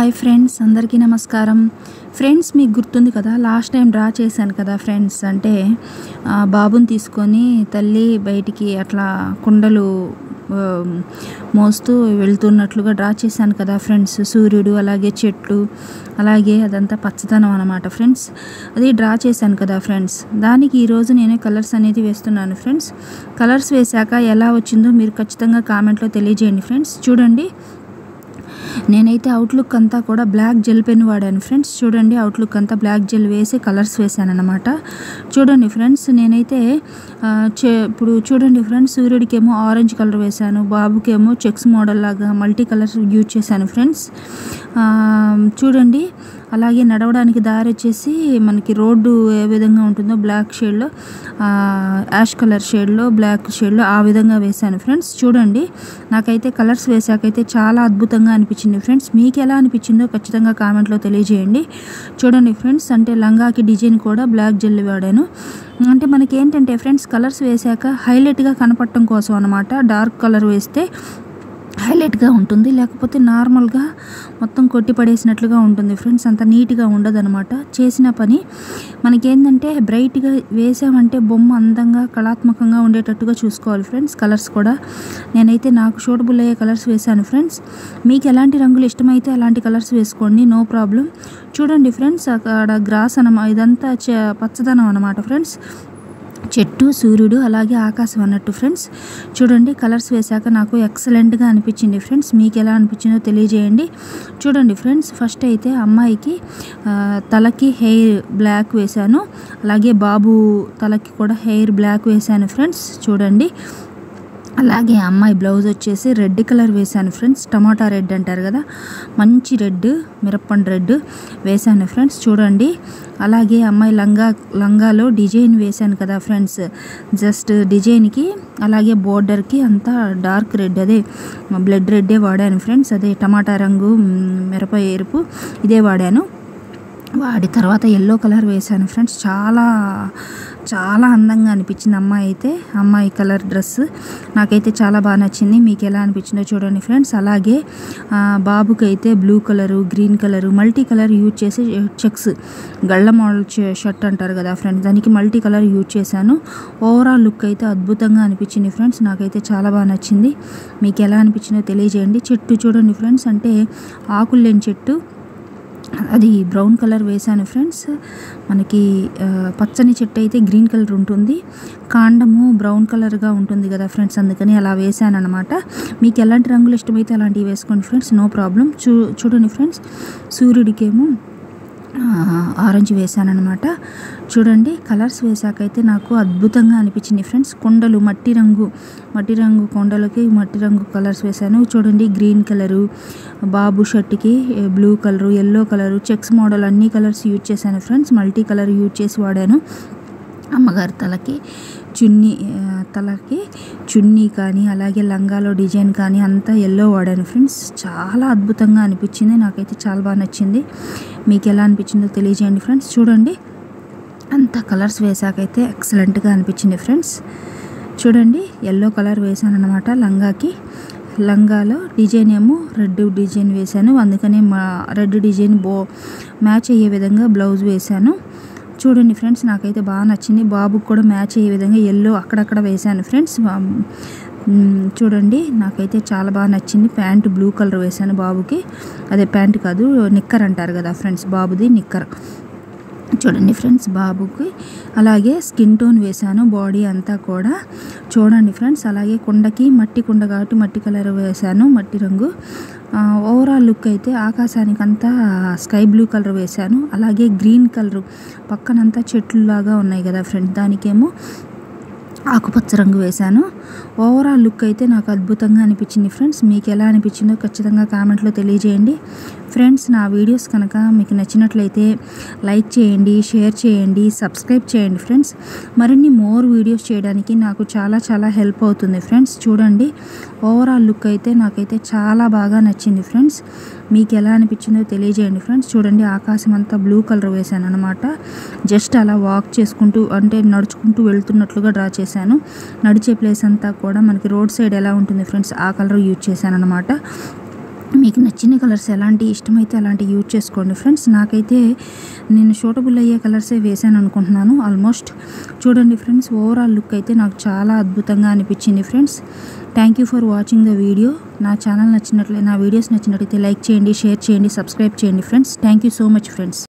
Hi friends, అందరికీ నమస్కారం. Friends, మీకు గుర్తుంది కదా, లాస్ట్ టైం డ్రా చేశాను కదా ఫ్రెండ్స్. అంటే బాబుని తీసుకొని తల్లి బయటికి అట్లా కుండలు మోస్తూ వెళ్తున్నట్లుగా డ్రా చేశాను కదా ఫ్రెండ్స్. సూర్యుడు, అలాగే చెట్లు, అలాగే అదంతా పచ్చదనం అన్నమాట ఫ్రెండ్స్. అది డ్రా చేశాను కదా ఫ్రెండ్స్. దానికి ఈరోజు నేను కలర్స్ అనేది వేస్తున్నాను ఫ్రెండ్స్. కలర్స్ వేశాక ఎలా వచ్చిందో మీరు ఖచ్చితంగా కామెంట్లో తెలియజేయండి ఫ్రెండ్స్. చూడండి, నేనైతే అవుట్లుక్ అంతా కూడా బ్లాక్ జెల్ పెన్ వాడాను ఫ్రెండ్స్. చూడండి, అవుట్లుక్ అంతా బ్లాక్ జెల్ వేసి కలర్స్ వేసాను అన్నమాట. చూడండి ఫ్రెండ్స్, నేనైతే ఇప్పుడు చూడండి ఫ్రెండ్స్, సూర్యుడికేమో ఆరెంజ్ కలర్ వేశాను, బాబుకేమో చెక్స్ మోడల్ లాగా మల్టీ కలర్స్ యూజ్ చేశాను ఫ్రెండ్స్. చూడండి, అలాగే నడవడానికి దారి వచ్చేసి మనకి రోడ్డు ఏ విధంగా ఉంటుందో బ్లాక్ షేడ్లో, యాష్ కలర్ షేడ్లో, బ్లాక్ షేడ్లో ఆ విధంగా వేశాను ఫ్రెండ్స్. చూడండి, నాకైతే కలర్స్ వేసాకైతే చాలా అద్భుతంగా అనిపించింది ఫ్రెండ్స్. మీకు ఎలా అనిపించిందో ఖచ్చితంగా కామెంట్లో తెలియజేయండి. చూడండి ఫ్రెండ్స్, అంటే లంగాకి డిజైన్ కూడా బ్లాక్ జెల్ వాడాను. అంటే మనకి ఏంటంటే ఫ్రెండ్స్, కలర్స్ వేసాక హైలైట్గా కనపడటం కోసం అనమాట. డార్క్ కలర్ వేస్తే హైలైట్గా ఉంటుంది, లేకపోతే నార్మల్గా మొత్తం కొట్టి పడేసినట్లుగా ఉంటుంది ఫ్రెండ్స్. అంత నీట్గా ఉండదు అనమాట. చేసిన పని మనకేంటంటే బ్రైట్గా వేసామంటే బొమ్మ అందంగా కళాత్మకంగా ఉండేటట్టుగా చూసుకోవాలి ఫ్రెండ్స్. కలర్స్ కూడా నేనైతే నాకు సూటబుల్ అయ్యే కలర్స్ వేశాను ఫ్రెండ్స్. మీకు ఎలాంటి రంగులు ఇష్టమైతే అలాంటి కలర్స్ వేసుకోండి, నో ప్రాబ్లం. చూడండి ఫ్రెండ్స్, అక్కడ గ్రాస్ ఇదంతా పచ్చదనం అనమాట ఫ్రెండ్స్. చెట్టు, సూర్యుడు, అలాగే ఆకాశం అన్నట్టు ఫ్రెండ్స్. చూడండి, కలర్స్ వేశాక నాకు ఎక్సలెంట్గా అనిపించింది ఫ్రెండ్స్. మీకు ఎలా అనిపించిందో తెలియజేయండి. చూడండి ఫ్రెండ్స్, ఫస్ట్ అయితే అమ్మాయికి తలకి హెయిర్ బ్లాక్ వేశాను, అలాగే బాబు తలకి కూడా హెయిర్ బ్లాక్ వేశాను ఫ్రెండ్స్. చూడండి, అలాగే అమ్మాయి బ్లౌజ్ వచ్చేసి రెడ్ కలర్ వేశాను ఫ్రెండ్స్. టమాటా రెడ్ అంటారు కదా, మంచి రెడ్, మిరప్పండు రెడ్ వేశాను ఫ్రెండ్స్. చూడండి, అలాగే అమ్మాయి లంగాలో డిజైన్ వేశాను కదా ఫ్రెండ్స్. జస్ట్ డిజైన్కి అలాగే బోర్డర్కి అంతా డార్క్ రెడ్, అదే బ్లడ్ రెడ్డే వాడాను ఫ్రెండ్స్. అదే టమాటా రంగు, మిరప ఎరుపు ఇదే వాడాను. వాడి తర్వాత ఎల్లో కలర్ వేశాను ఫ్రెండ్స్. చాలా అందంగా అనిపించింది అమ్మాయి కలర్ డ్రెస్ నాకైతే చాలా బాగా నచ్చింది. మీకు ఎలా అనిపించిందో చూడండి ఫ్రెండ్స్. అలాగే బాబుకి అయితే blue colour, green colour, multi colour use చేసి చెక్స్ గళ్ళ మోడల్ షర్ట్ అంటారు కదా ఫ్రెండ్స్, దానికి మల్టీ కలర్ యూజ్ చేశాను. ఓవరాల్ లుక్ అయితే అద్భుతంగా అనిపించింది ఫ్రెండ్స్. నాకైతే చాలా బాగా నచ్చింది. మీకు ఎలా అనిపించిందో తెలియజేయండి. చెట్టు చూడండి ఫ్రెండ్స్, అంటే ఆకులు లేని చెట్టు, అది బ్రౌన్ కలర్ వేశాను ఫ్రెండ్స్. మనకి పచ్చని చెట్టు అయితే గ్రీన్ కలర్ ఉంటుంది, కాండము బ్రౌన్ కలర్గా ఉంటుంది కదా ఫ్రెండ్స్, అందుకని అలా వేశాను అనమాట. మీకు ఎలాంటి రంగులు ఇష్టమైతే అలాంటివి వేసుకోండి ఫ్రెండ్స్, నో ప్రాబ్లం. చూడండి ఫ్రెండ్స్, సూర్యుడికేమో ఆరెంజ్ వేశాను అనమాట. చూడండి, కలర్స్ వేసాకైతే నాకు అద్భుతంగా అనిపించింది ఫ్రెండ్స్. కొండలు మట్టి రంగు కొండలకి మట్టి రంగు కలర్స్ వేశాను. చూడండి, గ్రీన్ కలరు, బాబు షర్ట్కి blue colour, yellow colour, checks model అన్ని కలర్స్ యూజ్ చేశాను ఫ్రెండ్స్. మల్టీ కలర్ యూజ్ చేసి వాడాను. అమ్మగారి తలకి చున్నీ కానీ, అలాగే లంగాలో డిజైన్ కానీ అంతా ఎల్లో వాడాను ఫ్రెండ్స్. చాలా అద్భుతంగా అనిపించింది, నాకైతే చాలా బాగా నచ్చింది. మీకు ఎలా అనిపించిందో తెలియజేయండి ఫ్రెండ్స్. చూడండి, అంత కలర్స్ వేసాకైతే ఎక్సలెంట్గా అనిపించింది ఫ్రెండ్స్. చూడండి, ఎల్లో కలర్ వేసాను అనమాట లంగాలో డిజైన్ ఏమో రెడ్ డిజైన్ వేశాను, అందుకనే రెడ్ డిజైన్ మ్యాచ్ అయ్యే విధంగా బ్లౌజ్ వేశాను. చూడండి ఫ్రెండ్స్, నాకైతే బాగా నచ్చింది. బాబుకి కూడా మ్యాచ్ అయ్యే విధంగా ఎల్లో అక్కడక్కడ వేశాను ఫ్రెండ్స్. చూడండి, నాకైతే చాలా బాగా నచ్చింది. ప్యాంటు బ్లూ కలర్ వేశాను బాబుకి, అదే ప్యాంటు కాదు, నిక్కర్ అంటారు కదా ఫ్రెండ్స్, బాబుది నిక్కర్. చూడండి ఫ్రెండ్స్, బాబుకి అలాగే స్కిన్ టోన్ వేశాను, బాడీ అంతా కూడా. చూడండి ఫ్రెండ్స్, అలాగే కుండకి మట్టి కుండ కాబట్టి మట్టి కలర్ వేశాను, మట్టి రంగు. ఓవరాల్ లుక్ అయితే ఆకాశానికి అంతా స్కై బ్లూ కలర్ వేశాను, అలాగే గ్రీన్ కలరు పక్కనంతా చెట్లు లాగా ఉన్నాయి కదా ఫ్రెండ్స్, దానికేమో ఆకుపచ్చ రంగు వేశాను. ఓవరాల్ లుక్ అయితే నాకు అద్భుతంగా అనిపించింది ఫ్రెండ్స్. మీకు ఎలా అనిపించిందో ఖచ్చితంగా కామెంట్లో తెలియజేయండి ఫ్రెండ్స్. నా వీడియోస్ కనుక మీకు నచ్చినట్లయితే లైక్ చేయండి, షేర్ చేయండి, సబ్స్క్రైబ్ చేయండి ఫ్రెండ్స్. మరిన్ని మోర్ వీడియోస్ చేయడానికి నాకు చాలా హెల్ప్ అవుతుంది ఫ్రెండ్స్. చూడండి, ఓవరాల్ లుక్ అయితే నాకైతే చాలా బాగా నచ్చింది ఫ్రెండ్స్. మీకు ఎలా అనిపించిందో తెలియజేయండి ఫ్రెండ్స్. చూడండి, ఆకాశం అంతా బ్లూ కలర్ వేశాను అనమాట. జస్ట్ అలా వాక్ చేసుకుంటూ, అంటే నడుచుకుంటూ వెళ్తున్నట్లుగా డ్రా చేశాను. నడిచే ప్లేస్ అంతా కూడా మనకి రోడ్ సైడ్ ఎలా ఉంటుంది ఫ్రెండ్స్, ఆ కలర్ యూజ్ చేశాను అనమాట. మీకు నచ్చిన కలర్స్ ఎలాంటి ఇష్టమైతే అలాంటి యూజ్ చేసుకోండి ఫ్రెండ్స్. నాకైతే నేను సూటబుల్ అయ్యే కలర్సే వేసాను అనుకుంటున్నాను ఆల్మోస్ట్. చూడండి ఫ్రెండ్స్, ఓవరాల్ లుక్ అయితే నాకు చాలా అద్భుతంగా అనిపించింది friends. Thank you for watching the video. నా వీడియోస్ నచ్చినట్లయితే లైక్ చేయండి, షేర్ చేయండి, సబ్స్క్రైబ్ చేయండి friends. Thank you so much friends.